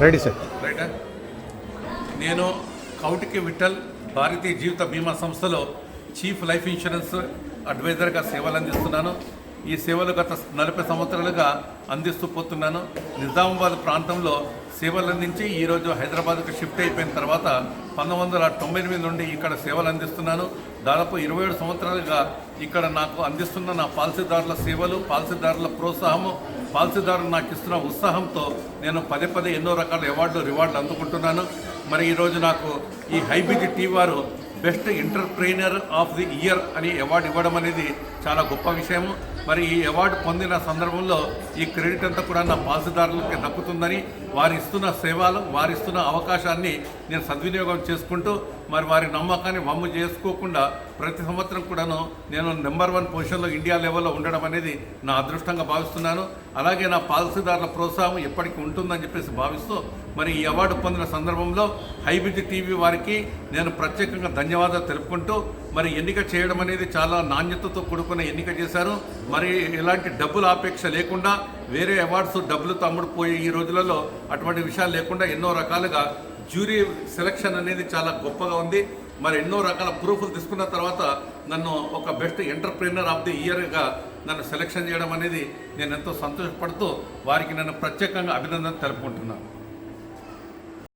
Ready sir. రైటా. నేను కౌటికి విఠల్ భారతీయ జీవిత బీమా సంస్థలో చీఫ్ లైఫ్ ఇన్సూరెన్స్ అడ్వైజర్గా సేవలు అందిస్తున్నాను. ఈ సేవలు గత 40 సంవత్సరాలుగా అందిస్తూ పోతున్నాను. నిజామాబాద్ ప్రాంతంలో సేవలు అందించి ఈరోజు హైదరాబాద్కు షిఫ్ట్ అయిపోయిన తర్వాత 1998 నుండి ఇక్కడ సేవలు అందిస్తున్నాను. దాదాపు 27 సంవత్సరాలుగా ఇక్కడ నాకు అందిస్తున్న నా పాలసీదారుల సేవలు, పాలసీదారుల ప్రోత్సాహము, పాలసీదారులు నాకు ఇస్తున్న ఉత్సాహంతో నేను పదే ఎన్నో రకాల రివార్డులు అందుకుంటున్నాను. మరి ఈరోజు నాకు ఈ హైబీజీ టీవీ వారు best entrepreneur of the year అని అవార్డు ఇవ్వడం అనేది చాలా గొప్ప విషయము. మరి ఈ అవార్డు పొందిన సందర్భంలో ఈ క్రెడిట్ అంతా కూడా నా పాలసీదారులకి దక్కుతుందని, వారు ఇస్తున్న సేవలు, వారు ఇస్తున్న అవకాశాన్ని నేను సద్వినియోగం చేసుకుంటూ మరి వారి నమ్మకాన్ని వమ్ము చేసుకోకుండా ప్రతి సంవత్సరం కూడాను నేను నెంబర్ 1 పొజిషన్లో ఇండియా లెవెల్లో ఉండడం అనేది నా అదృష్టంగా భావిస్తున్నాను. అలాగే నా పాలసీదారుల ప్రోత్సాహం ఎప్పటికీ ఉంటుందని చెప్పేసి భావిస్తూ మరి ఈ అవార్డు పొందిన సందర్భంలో హైబీజీ టీవీ వారికి నేను ప్రత్యేకంగా ధన్యవాదాలు తెలుపుకుంటూ మరి ఎన్నిక చేయడం అనేది చాలా నాణ్యతతో కూడుకున్న ఎన్నిక చేశారు. మరి ఎలాంటి డబ్బుల ఆపేక్ష లేకుండా, వేరే అవార్డ్స్ డబ్బులతో అమ్ముడుపోయే ఈ రోజులలో అటువంటి విషయాలు లేకుండా ఎన్నో రకాలుగా జ్యూరీ సెలక్షన్ అనేది చాలా గొప్పగా ఉంది. మరి ఎన్నో రకాల ప్రూఫ్లు తీసుకున్న తర్వాత నన్ను ఒక బెస్ట్ ఎంటర్ప్రైనర్ ఆఫ్ ది ఇయర్గా నన్ను సెలక్షన్ చేయడం అనేది నేను ఎంతో సంతోషపడుతూ వారికి నేను ప్రత్యేకంగా అభినందన తెలుపుకుంటున్నాను.